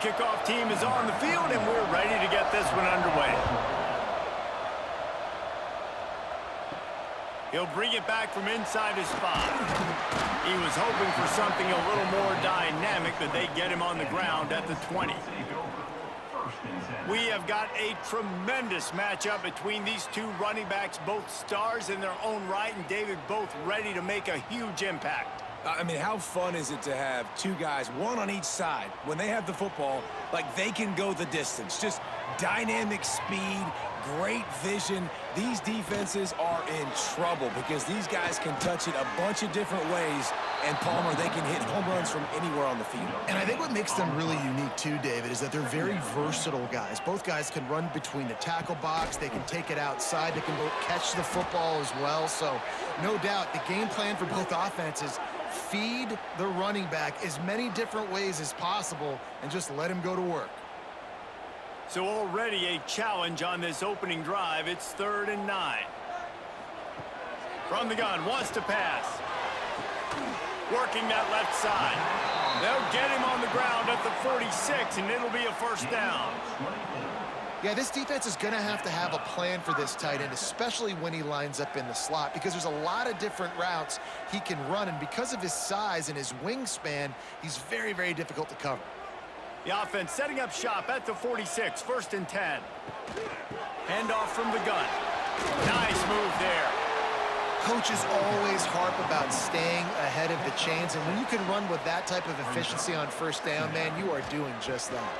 kickoff team is on the field, and we're ready to get this one underway. He'll bring it back from inside his spot. He was hoping for something a little more dynamic, but they get him on the ground at the 20. We have got a tremendous matchup between these two running backs, both stars in their own right, and David, both ready to make a huge impact. I mean, how fun is it to have two guys, one on each side, when they have the football, like they can go the distance. Just dynamic speed, great vision. These defenses are in trouble because these guys can touch it a bunch of different ways, and Palmer, they can hit home runs from anywhere on the field. And I think what makes them really unique too, David, is that they're very versatile guys. Both guys can run between the tackle box. They can take it outside. They can both catch the football as well. So no doubt the game plan for both offenses, feed the running back as many different ways as possible and just let him go to work. So already a challenge on this opening drive. It's 3rd and 9. From the gun, wants to pass. Working that left side. They'll get him on the ground at the 46, and it'll be a first down. Yeah, this defense is going to have a plan for this tight end, especially when he lines up in the slot, because there's a lot of different routes he can run, and because of his size and his wingspan, he's very, very difficult to cover. The offense setting up shop at the 46, 1st and 10. Handoff from the gun. Nice move there. Coaches always harp about staying ahead of the chains, and when you can run with that type of efficiency on 1st down, man, you are doing just that.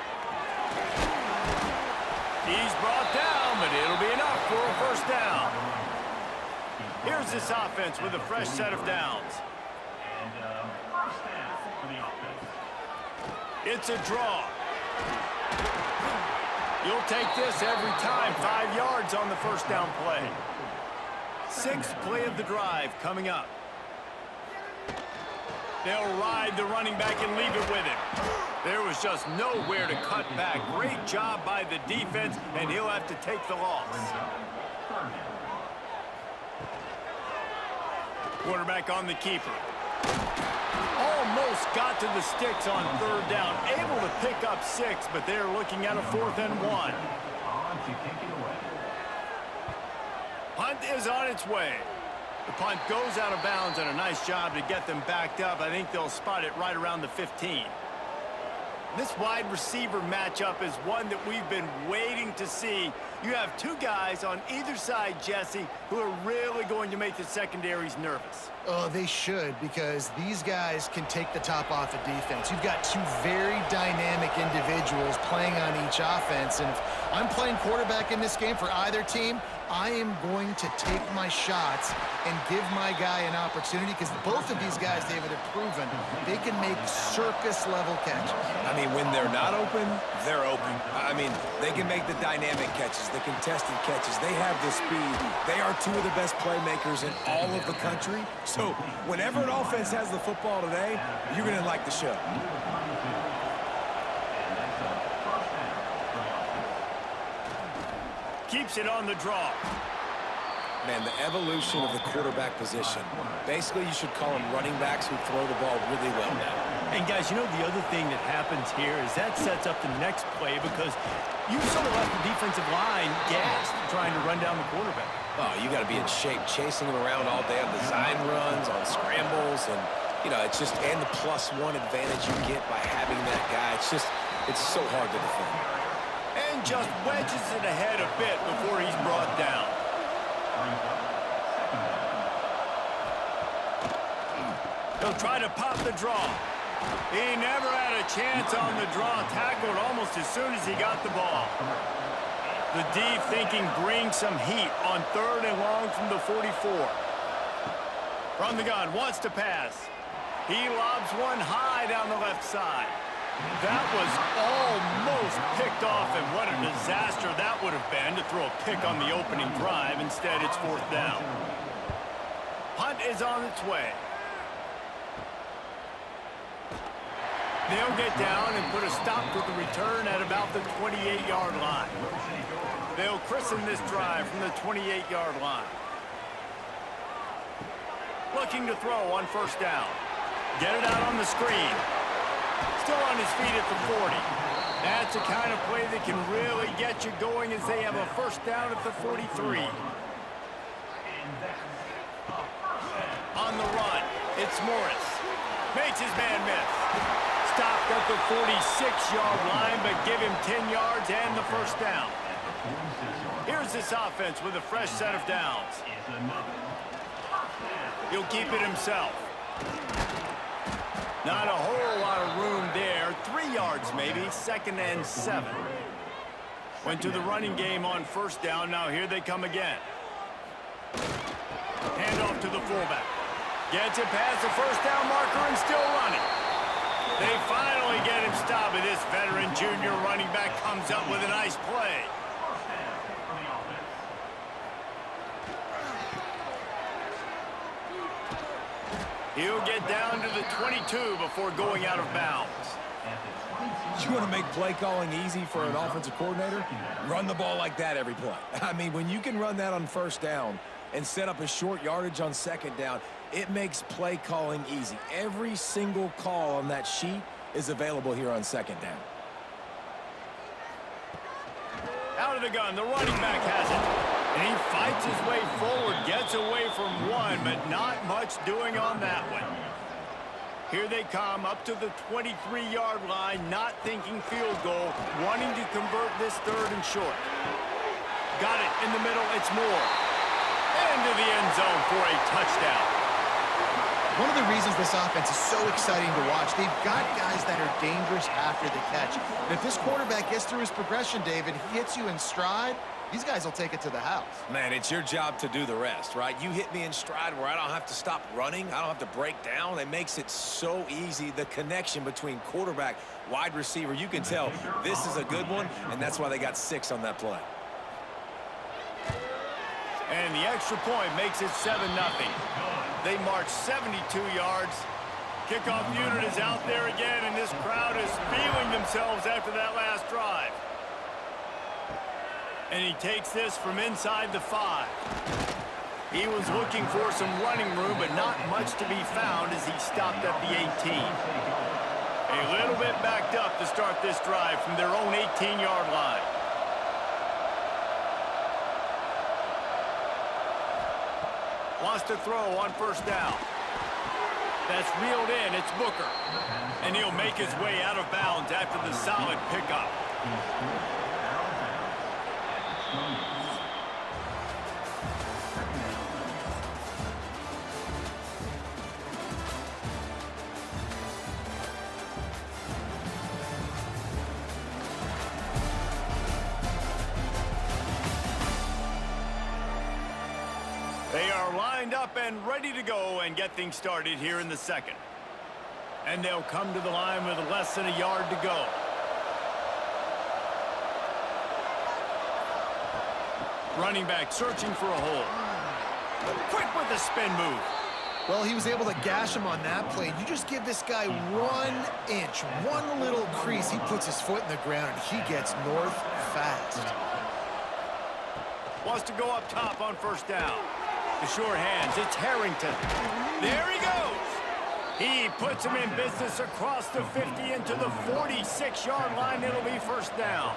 He's brought down, but it'll be enough for a 1st down. Here's this offense with a fresh set of downs. It's a draw. You'll take this every time. 5 yards on the 1st down play. 6th play of the drive coming up. They'll ride the running back and leave it with him. There was just nowhere to cut back. Great job by the defense, and he'll have to take the loss. Quarterback on the keeper. Almost got to the sticks on 3rd down. Able to pick up 6, but they're looking at a 4th and 1. Punt is on its way. The punt goes out of bounds, and a nice job to get them backed up. I think they'll spot it right around the 15. This wide receiver matchup is one that we've been waiting to see. You have two guys on either side, Jesse, who are really going to make the secondaries nervous. Oh, they should, because these guys can take the top off the defense. You've got two very dynamic individuals playing on each offense, and if I'm playing quarterback in this game for either team, I am going to take my shots and give my guy an opportunity, because both of these guys, David, have proven they can make circus-level catches. I mean, when they're not open, they're open. I mean, they can make the dynamic catches, the contested catches. They have the speed. They are two of the best playmakers in all of the country. So whenever an offense has the football today, you're going to like the show. Keeps it on the draw. Man, the evolution of the quarterback position. Basically, you should call them running backs who throw the ball really well now. And guys, you know the other thing that happens here is that sets up the next play, because you sort of left the defensive line gassed trying to run down the quarterback. Oh, you got to be in shape, chasing him around all day on design runs, on scrambles, and, you know, it's just, and the +1 advantage you get by having that guy. It's just, it's so hard to defend. And just wedges it ahead a bit before he's brought down. He'll try to pop the draw. He never had a chance on the draw. Tackled almost as soon as he got the ball. The D thinking brings some heat on 3rd and long from the 44. From the gun, wants to pass. He lobs one high down the left side. That was almost picked off, and what a disaster that would have been to throw a pick on the opening drive. Instead, it's 4th down. Punt is on its way. They'll get down and put a stop to the return at about the 28-yard line. They'll christen this drive from the 28-yard line. Looking to throw on 1st down. Get it out on the screen. Still on his feet at the 40. That's the kind of play that can really get you going as they have a first down at the 43. On the run, it's Morris. Makes his man miss. Stopped at the 46-yard line, but give him 10 yards and the first down. Here's this offense with a fresh set of downs. He'll keep it himself. Not a whole lot of room there. 3 yards maybe, 2nd and 7. Went to the running game on first down. Now here they come again. Hand off to the fullback. Gets it past the first down marker and still running. They finally get him stopped, and this veteran junior running back comes up with a nice play. He'll get down to the 22 before going out of bounds. You want to make play calling easy for an offensive coordinator? Run the ball like that every play. I mean, when you can run that on first down and set up a short yardage on second down, it makes play calling easy. Every single call on that sheet is available here on second down. Out of the gun, the running back has it. And he fights his way forward, gets away from one, but not much doing on that one. Here they come up to the 23-yard line, not thinking field goal, wanting to convert this 3rd and short. Got it in the middle, it's Moore. Into the end zone for a touchdown. One of the reasons this offense is so exciting to watch, they've got guys that are dangerous after the catch. And if this quarterback gets through his progression, David, he hits you in stride, these guys will take it to the house. Man, it's your job to do the rest, right? You hit me in stride where I don't have to stop running. I don't have to break down. It makes it so easy. The connection between quarterback, wide receiver, you can tell this is a good one, and that's why they got 6 on that play. And the extra point makes it 7-0. They march 72 yards. Kickoff unit is out there again, and this crowd is feeling themselves after that last drive. And he takes this from inside the 5. He was looking for some running room, but not much to be found as he stopped at the 18. A little bit backed up to start this drive from their own 18-yard line. Wants to throw on first down. That's reeled in. It's Booker. And he'll make his way out of bounds after the solid pickup. They are lined up and ready to go and get things started here in the 2nd. And they'll come to the line with less than a yard to go. Running back searching for a hole. Quick with the spin move. Well, he was able to gash him on that play. You just give this guy 1 inch, one little crease. He puts his foot in the ground, and he gets north fast. Wants to go up top on first down. The sure hands, it's Harrington. There he goes. He puts him in business across the 50 into the 46-yard line. It'll be first down.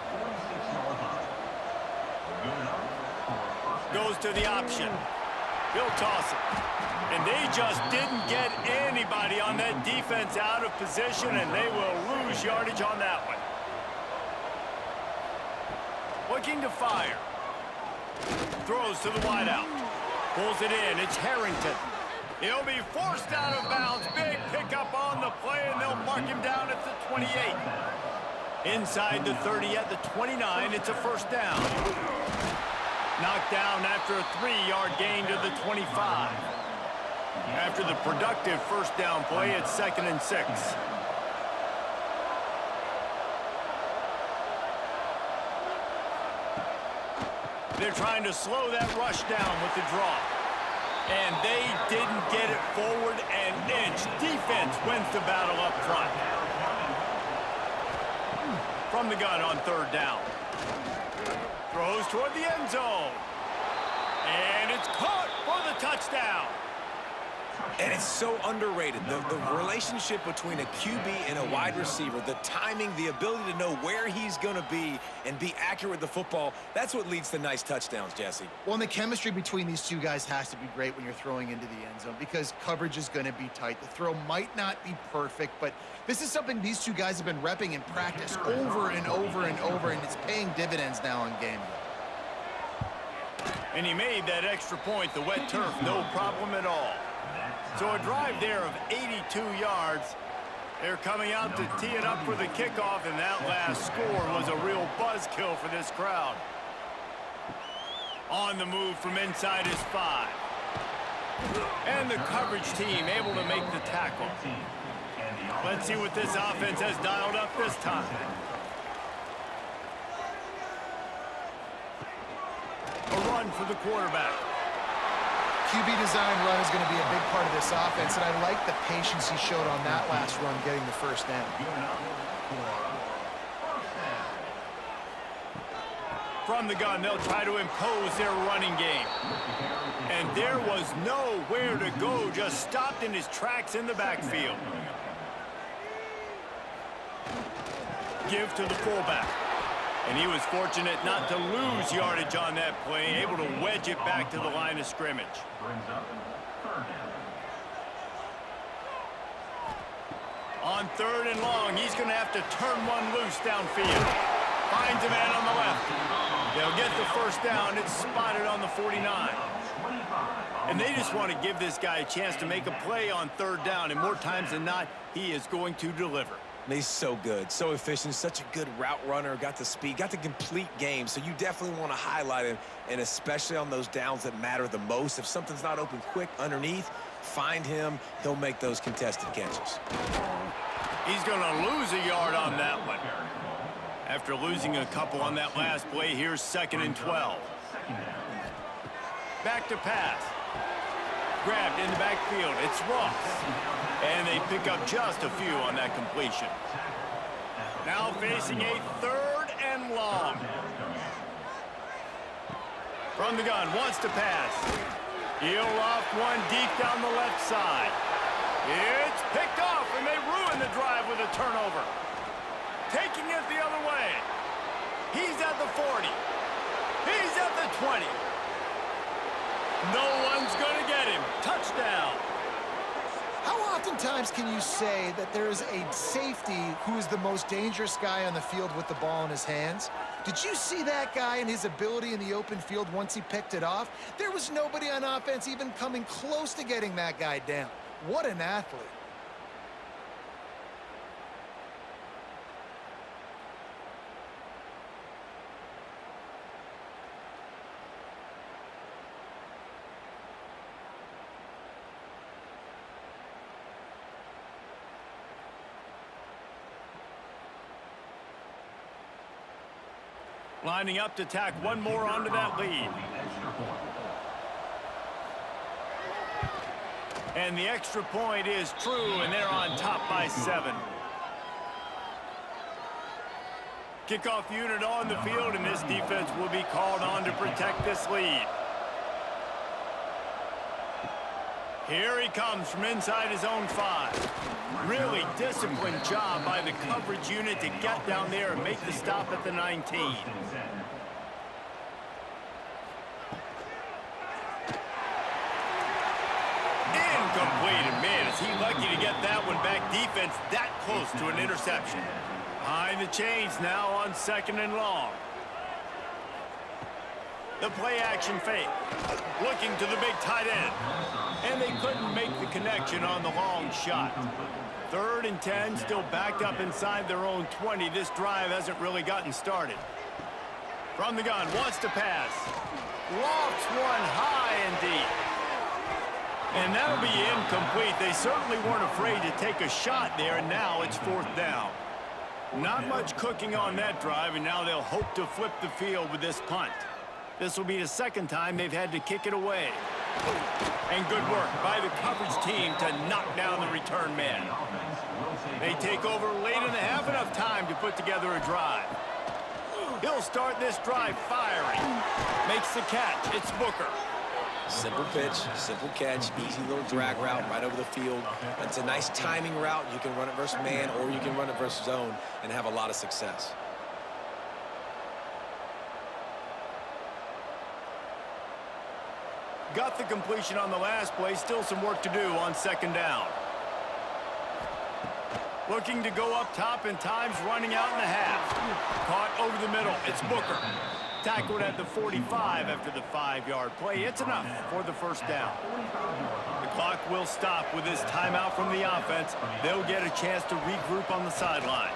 Goes to the option. He'll toss it. And they just didn't get anybody on that defense out of position, and they will lose yardage on that one. Looking to fire. Throws to the wideout. Pulls it in. It's Harrington. He'll be forced out of bounds. Big pickup on the play, and they'll mark him down at the 28. Inside the 30 at the 29, it's a first down. Knocked down after a 3-yard gain to the 25. After the productive first down play, it's 2nd and 6. They're trying to slow that rush down with the draw. And they didn't get it forward an inch. Defense wins the battle up front. From the gun on 3rd down. Throws toward the end zone. And it's caught for the touchdown. And it's so underrated. The relationship between a QB and a wide receiver, the timing, the ability to know where he's going to be and be accurate with the football, that's what leads to nice touchdowns, Jesse. Well, and the chemistry between these two guys has to be great when you're throwing into the end zone because coverage is going to be tight. The throw might not be perfect, but this is something these two guys have been repping in practice over and over and over, and it's paying dividends now on game day. And he made that extra point, the wet turf, no problem at all. So a drive there of 82 yards. They're coming out to tee it up for the kickoff, and that last score was a real buzzkill for this crowd. On the move from inside his 5. And the coverage team able to make the tackle. Let's see what this offense has dialed up this time. A run for the quarterback. QB design run is going to be a big part of this offense, and I like the patience he showed on that last run getting the first down. From the gun, they'll try to impose their running game. And there was nowhere to go, just stopped in his tracks in the backfield. Give to the fullback. And he was fortunate not to lose yardage on that play, able to wedge it back to the line of scrimmage. On 3rd and long, he's going to have to turn one loose downfield. Finds a man on the left. They'll get the first down. It's spotted on the 49. And they just want to give this guy a chance to make a play on 3rd down, and more times than not, he is going to deliver. He's so good, so efficient, such a good route runner, got the speed, got the complete game, so you definitely want to highlight him, and especially on those downs that matter the most. If something's not open quick underneath, find him. He'll make those contested catches. He's going to lose a yard on that one. After losing a couple on that last play, here's 2nd and 12. Back to pass. Grabbed in the backfield. It's Ross. And they pick up just a few on that completion. Now facing a 3rd and long. From the gun, wants to pass. He'll off one deep down the left side. It's picked off, and they ruin the drive with a turnover. Taking it the other way. He's at the 40. He's at the 20. No one's going to get him. Touchdown. How oftentimes can you say that there is a safety who is the most dangerous guy on the field with the ball in his hands? Did you see that guy and his ability in the open field once he picked it off? There was nobody on offense even coming close to getting that guy down. What an athlete. Lining up to tack one more onto that lead. And the extra point is true, and they're on top by 7. Kickoff unit on the field, and this defense will be called on to protect this lead. Here he comes from inside his own 5. Really disciplined job by the coverage unit to get down there and make the stop at the 19. Incomplete, and man, is he lucky to get that one back. Defense that close to an interception. Behind the chains now on 2nd and long. The play action fake. Looking to the big tight end. And they couldn't make the connection on the long shot. 3rd and 10, still backed up inside their own 20. This drive hasn't really gotten started. From the gun, wants to pass. Lofts one high and deep. And that'll be incomplete. They certainly weren't afraid to take a shot there, and now it's 4th down. Not much cooking on that drive, and now they'll hope to flip the field with this punt. This will be the 2nd time they've had to kick it away. And good work by the coverage team to knock down the return man. They take over late in the half, enough time to put together a drive. He'll start this drive firing. Makes the catch. It's Booker. Simple pitch, simple catch, easy little drag route right over the field. It's a nice timing route. You can run it versus man or you can run it versus zone and have a lot of success. Got the completion on the last play. Still some work to do on second down. Looking to go up top, and time's running out in the half. Caught over the middle. It's Booker. Tackled at the 45 after the 5-yard play. It's enough for the first down. The clock will stop with this timeout from the offense. They'll get a chance to regroup on the sideline.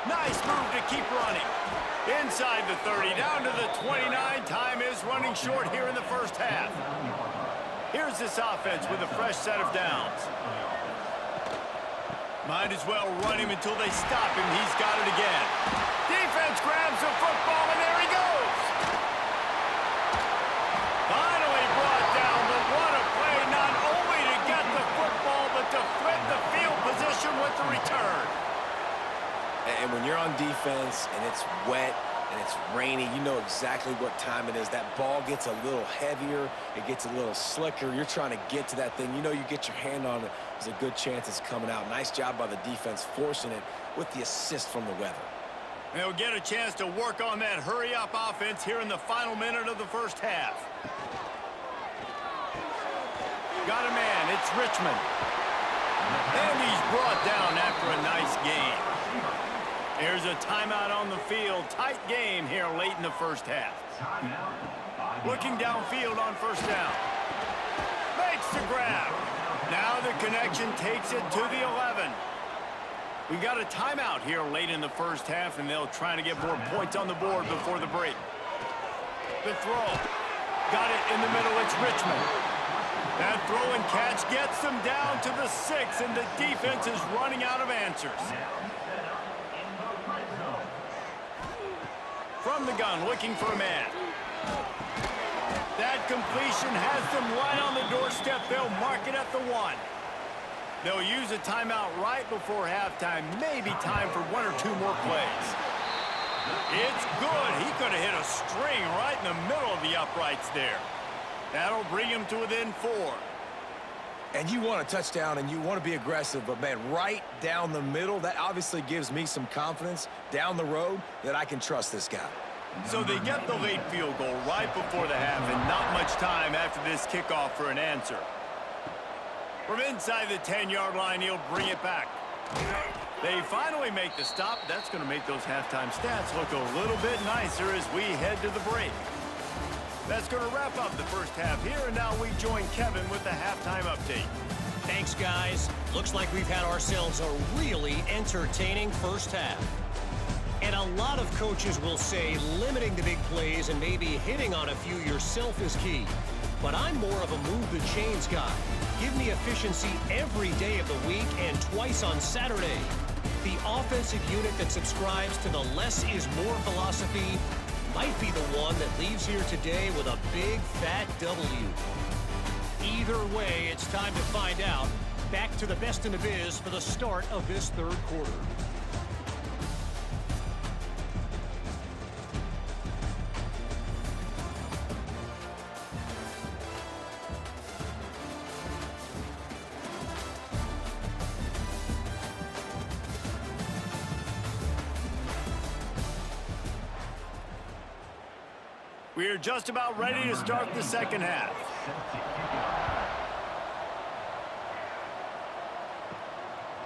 Nice move to keep running. Inside the 30, down to the 29. Time is running short here in the first half. Here's this offense with a fresh set of downs. Might as well run him until they stop him. He's got it again. Defense grabs the football, and there he goes. Finally brought down, but what a play, not only to get the football, but to flip the field position with the return. And when you're on defense and it's wet and it's rainy, you know exactly what time it is. That ball gets a little heavier. It gets a little slicker. You're trying to get to that thing. You know you get your hand on it. There's a good chance it's coming out. Nice job by the defense forcing it with the assist from the weather. They'll get a chance to work on that hurry-up offense here in the final minute of the first half. Got a man. It's Richmond. And he's brought down after a nice game. There's a timeout on the field. Tight game here late in the first half. Looking downfield on first down. Makes the grab. Now the connection takes it to the 11. We got a timeout here late in the first half, and they'll try to get more points on the board before the break. The throw. Got it in the middle. It's Richmond. That throw and catch gets them down to the 6, and the defense is running out of answers. From the gun, looking for a man. That completion has them right on the doorstep. They'll mark it at the 1. They'll use a timeout right before halftime. Maybe time for 1 or 2 more plays. It's good. He could have hit a string right in the middle of the uprights there. That'll bring him to within 4. And you want a touchdown and you want to be aggressive, but, man, right down the middle, that obviously gives me some confidence down the road that I can trust this guy. So they get the late field goal right before the half, and not much time after this kickoff for an answer. From inside the 10-yard line, he'll bring it back. They finally make the stop. That's going to make those halftime stats look a little bit nicer as we head to the break. That's going to wrap up the first half here, and now we join Kevin with the halftime update. Thanks, guys. Looks like we've had ourselves a really entertaining first half. And a lot of coaches will say limiting the big plays and maybe hitting on a few yourself is key. But I'm more of a move the chains guy. Give me efficiency every day of the week and twice on Saturday. The offensive unit that subscribes to the less is more philosophy might be the one that leaves here today with a big fat W. Either way, it's time to find out. Back to the best in the biz for the start of this third quarter. We are just about ready to start the second half.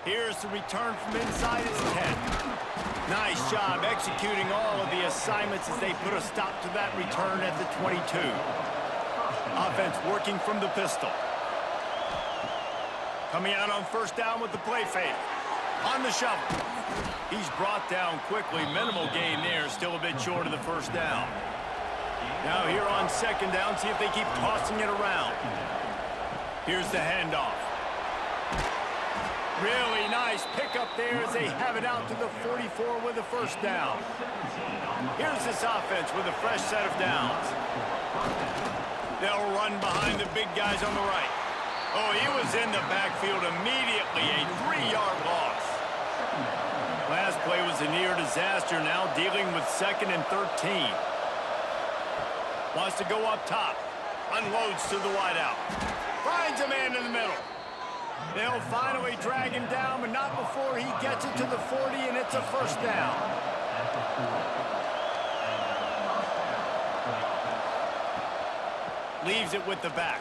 Here's the return from inside his 10. Nice job executing all of the assignments as they put a stop to that return at the 22. Offense working from the pistol. Coming out on first down with the play fake. On the shovel. He's brought down quickly. Minimal gain there. Still a bit short of the first down. Now here on second down, see if they keep tossing it around. Here's the handoff. Really nice pickup there as they have it out to the 44 with the first down. Here's this offense with a fresh set of downs. They'll run behind the big guys on the right. Oh, he was in the backfield immediately, a 3-yard loss. Last play was a near disaster, now dealing with 2nd and 13. Wants to go up top. Unloads to the wideout. Finds a man in the middle. They'll finally drag him down, but not before he gets it to the 40, and it's a first down. Leaves it with the back.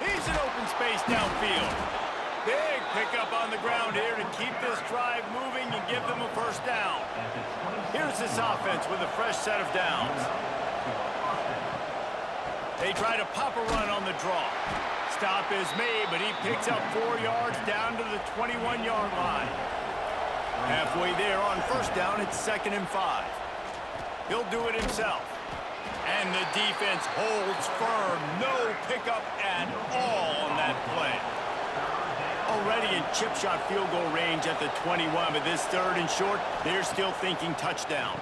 He's in open space downfield. Big pickup on the ground here to keep this drive moving and give them a first down. Here's this offense with a fresh set of downs. They try to pop a run on the draw. Stop is made, but he picks up 4 yards down to the 21-yard line. Halfway there on first down, it's 2nd and 5. He'll do it himself. And the defense holds firm. No pickup at all on that play. Already in chip shot field goal range at the 21, but this 3rd and short, they're still thinking touchdown.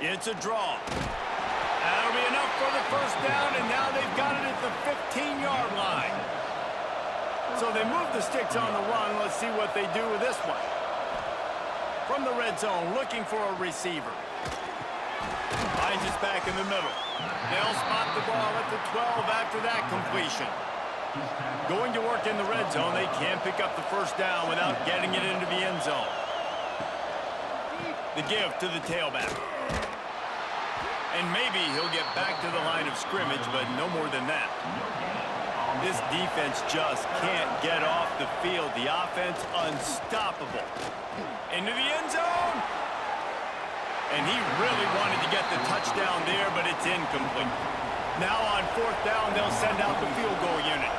It's a draw. That'll be enough for the first down, and now they've got it at the 15-yard line. So they move the sticks on the run. Let's see what they do with this one. From the red zone, looking for a receiver. Finds us back in the middle. They'll spot the ball at the 12 after that completion. Going to work in the red zone, they can't pick up the first down without getting it into the end zone. The give to the tailback. And maybe he'll get back to the line of scrimmage, but no more than that. This defense just can't get off the field. The offense unstoppable. Into the end zone. And he really wanted to get the touchdown there, but it's incomplete. Now on 4th down, they'll send out the field goal unit.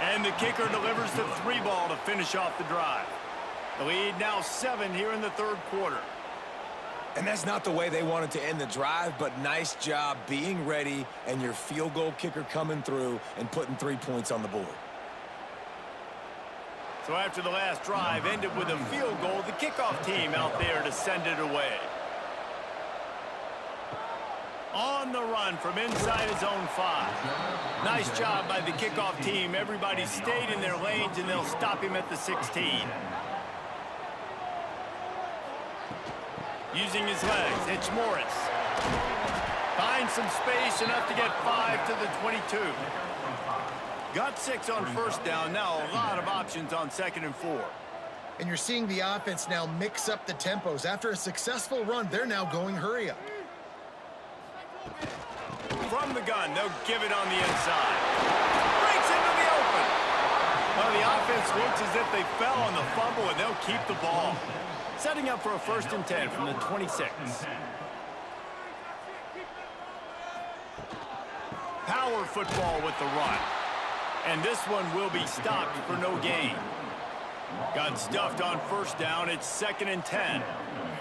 And the kicker delivers the 3 ball to finish off the drive. The lead now 7 here in the 3rd quarter. And that's not the way they wanted to end the drive, but nice job being ready and your field goal kicker coming through and putting 3 points on the board. So after the last drive ended with a field goal, the kickoff team out there to send it away. On the run from inside his own 5. Nice job by the kickoff team. Everybody stayed in their lanes, and they'll stop him at the 16. Using his legs, it's Morris. Finds some space, enough to get 5 to the 22. Got 6 on first down. Now a lot of options on 2nd and 4. And you're seeing the offense now mix up the tempos. After a successful run, they're now going hurry up. From the gun, they'll give it on the inside. Breaks into the open. Well, the offense looks as if they fell on the fumble, and they'll keep the ball. Setting up for a 1st and 10 from the 26. Power football with the run. And this one will be stopped for no gain. Got stuffed on first down. It's 2nd and 10.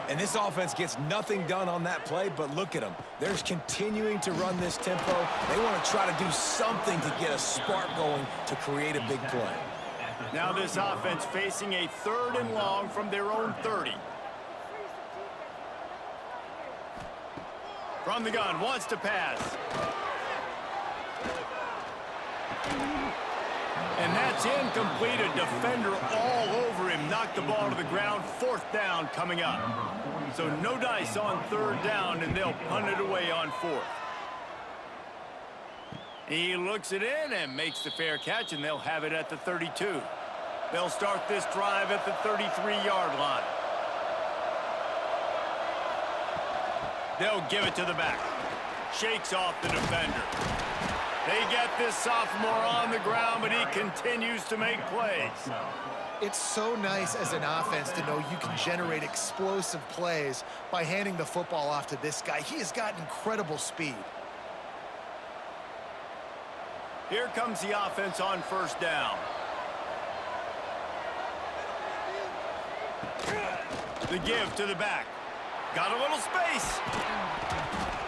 And this offense gets nothing done on that play, but look at them. They're continuing to run this tempo. They want to try to do something to get a spark going to create a big play. Now this offense facing a 3rd and long from their own 30. From the gun, wants to pass. And that's incomplete. A defender all over him. Knocked the ball to the ground. 4th down coming up. So no dice on 3rd down, and they'll punt it away on 4th. He looks it in and makes the fair catch, and they'll have it at the 32. They'll start this drive at the 33-yard line. They'll give it to the back. Shakes off the defender. They get this sophomore on the ground, but he continues to make plays. It's so nice as an offense to know you can generate explosive plays by handing the football off to this guy. He has got incredible speed. Here comes the offense on first down. The give to the back. Got a little space.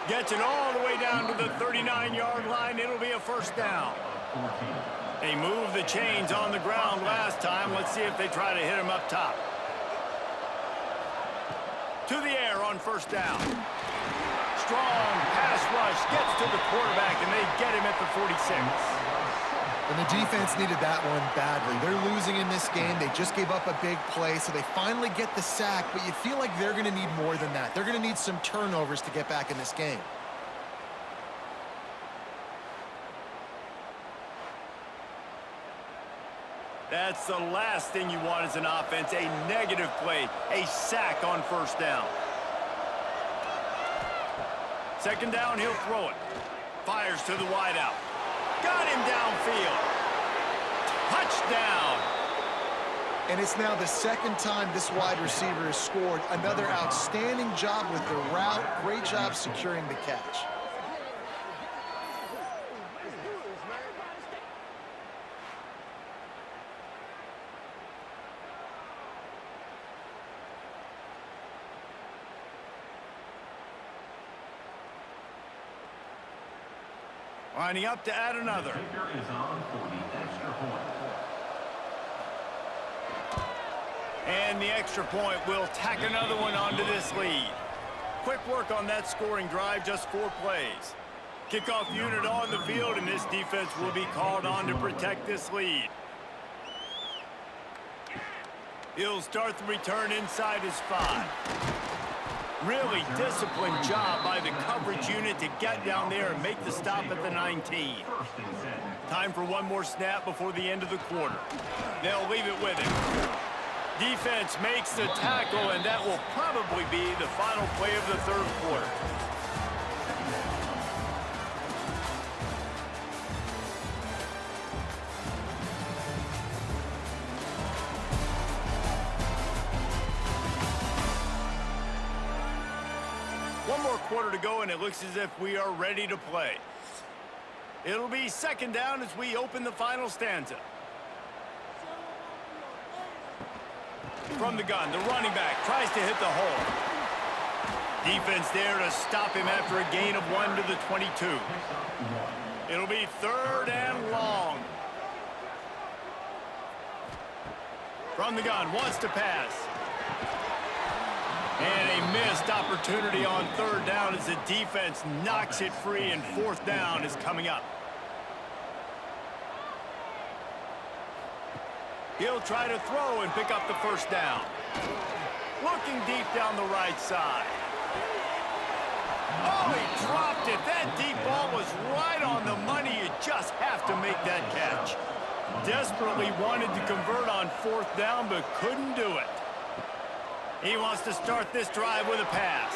Gets it all the way down to the 39-yard line. It'll be a first down. They moved the chains on the ground last time. Let's see if they try to hit him up top. To the air on first down. Strong pass rush. Gets to the quarterback, and they get him at the 46. And the defense needed that one badly. They're losing in this game. They just gave up a big play, so they finally get the sack, but you feel like they're going to need more than that. They're going to need some turnovers to get back in this game. That's the last thing you want as an offense, a negative play, a sack on first down. Second down, he'll throw it. Fires to the wideout. Got him downfield. Touchdown. And it's now the second time this wide receiver has scored. Another outstanding job with the route. Great job securing the catch. Lining up to add another. And the extra point will tack another one onto this lead. Quick work on that scoring drive, just 4 plays. Kickoff unit on the field, and this defense will be called on to protect this lead. He'll start the return inside his 5. Really disciplined job by the coverage unit to get down there and make the stop at the 19. Time for one more snap before the end of the quarter. They'll leave it with him. Defense makes the tackle, and that will probably be the final play of the third quarter. One more quarter to go, and it looks as if we are ready to play. It'll be second down as we open the final stanza. From the gun, the running back tries to hit the hole. Defense there to stop him after a gain of 1 to the 22. It'll be third and long. From the gun, wants to pass. And a missed opportunity on third down as the defense knocks it free, and fourth down is coming up. He'll try to throw and pick up the first down. Looking deep down the right side. Oh, he dropped it. That deep ball was right on the money. You just have to make that catch. Desperately wanted to convert on fourth down, but couldn't do it. He wants to start this drive with a pass.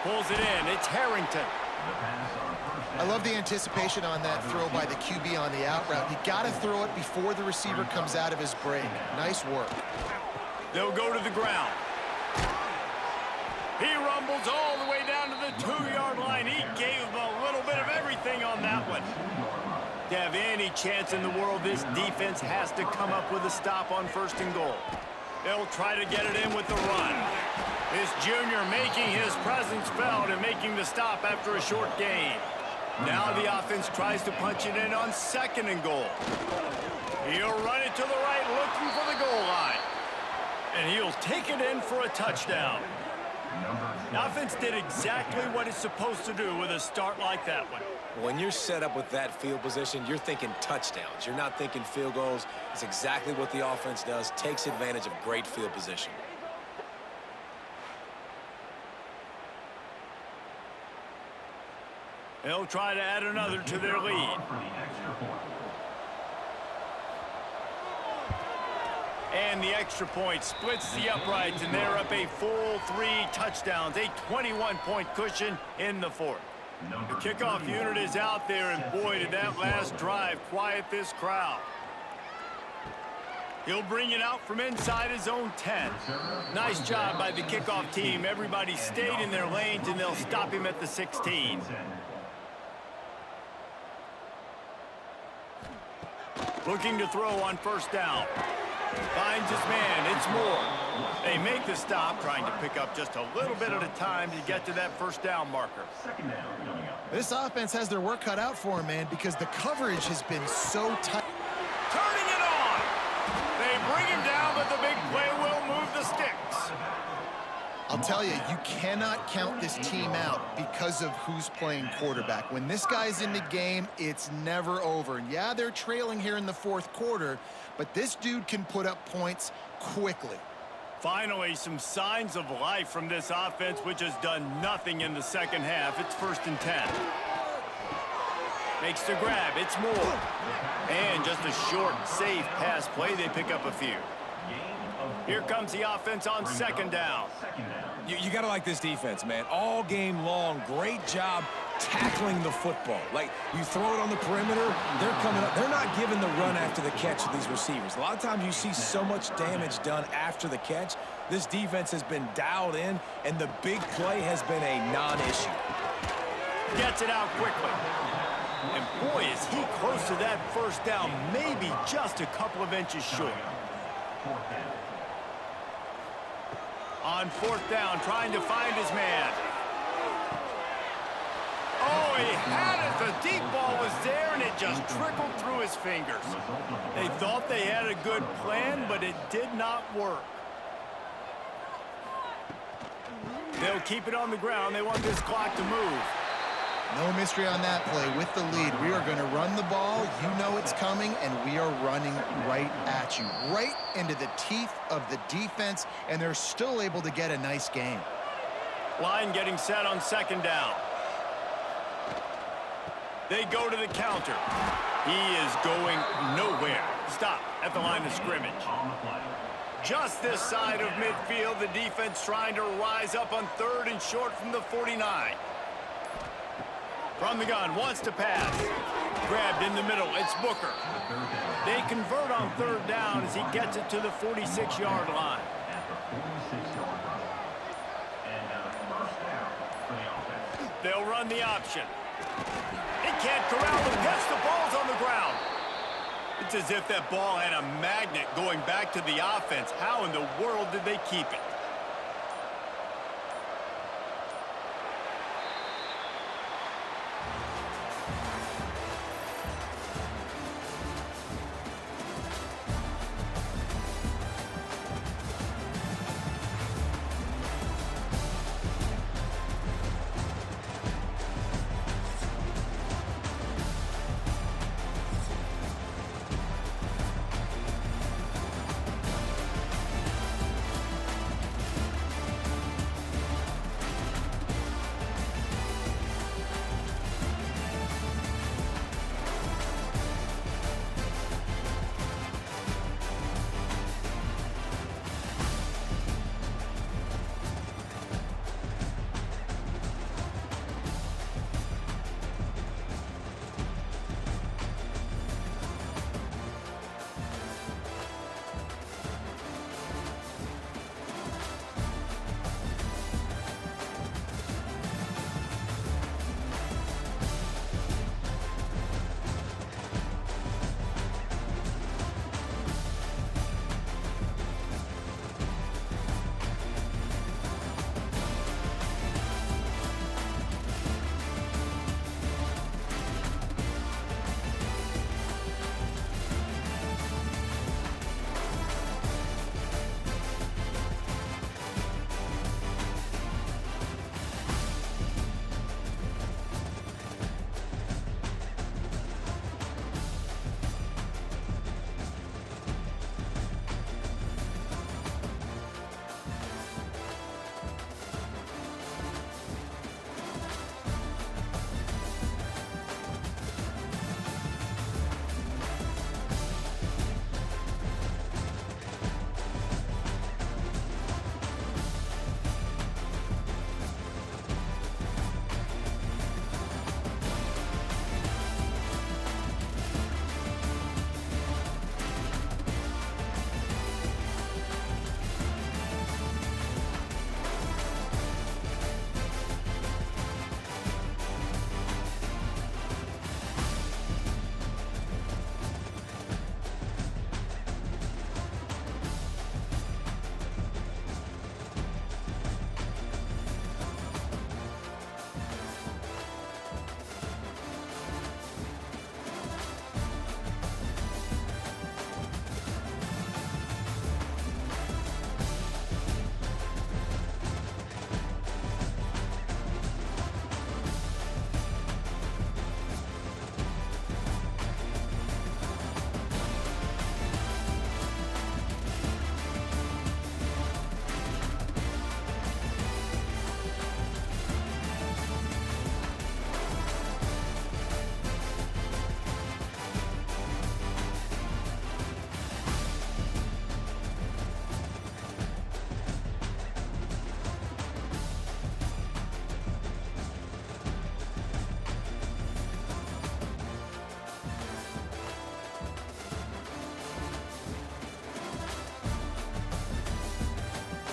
Pulls it in. It's Harrington. I love the anticipation on that throw by the QB on the out route. You got to throw it before the receiver comes out of his break. Nice work. They'll go to the ground. He rumbles all the way down to the 2-yard line. He gave him a little bit of everything on that one. To have any chance in the world, this defense has to come up with a stop on first and goal. They'll try to get it in with the run. This junior making his presence felt and making the stop after a short gain. Now the offense tries to punch it in on second and goal. He'll run it to the right, looking for the goal line. And he'll take it in for a touchdown. The offense did exactly what it's supposed to do with a start like that one. When you're set up with that field position, you're thinking touchdowns. You're not thinking field goals. It's exactly what the offense does, takes advantage of great field position. They'll try to add another to their lead. And the extra point splits the uprights, and they're up a full 3 touchdowns, a 21-point cushion in the fourth. The kickoff unit is out there, and boy, did that last drive quiet this crowd. He'll bring it out from inside his own 10. Nice job by the kickoff team. Everybody stayed in their lanes, and they'll stop him at the 16. Looking to throw on first down. Finds his man. It's Moore. They make the stop, trying to pick up just a little bit at a time to get to that first down marker. This offense has their work cut out for them, man, because the coverage has been so tight. Turning it on. They bring him down, but the big play will move the sticks. I'll tell you, you cannot count this team out because of who's playing quarterback. When this guy's in the game, it's never over. And yeah, they're trailing here in the fourth quarter, but this dude can put up points quickly. Finally, some signs of life from this offense, which has done nothing in the second half. It's 1st and 10. Makes the grab. It's Moore. And just a short, safe pass play. They pick up a few. Here comes the offense on 2nd down. You got to like this defense, man. All game long, great job tackling the football. Like, you throw it on the perimeter, they're coming up. They're not giving the run after the catch to these receivers. A lot of times you see so much damage done after the catch. This defense has been dialed in, and the big play has been a non-issue. Gets it out quickly. And boy, is he close to that 1st down, maybe just a couple of inches short. On 4th down, trying to find his man. Oh, he had it. The deep ball was there, and it just trickled through his fingers. They thought they had a good plan, but it did not work. They'll keep it on the ground. They want this clock to move. No mystery on that play. With the lead, we are going to run the ball. You know it's coming, and we are running right at you, right into the teeth of the defense, and they're still able to get a nice game. Line getting set on 2nd down. They go to the counter. He is going nowhere. Stop at the line of scrimmage. Just this side of midfield, the defense trying to rise up on 3rd and short from the 49. From the gun, wants to pass. Grabbed in the middle, it's Booker. They convert on 3rd down as he gets it to the 46-yard line. They'll run the option. He can't corral the pitch, the ball's on the ground. It's as if that ball had a magnet going back to the offense. How in the world did they keep it?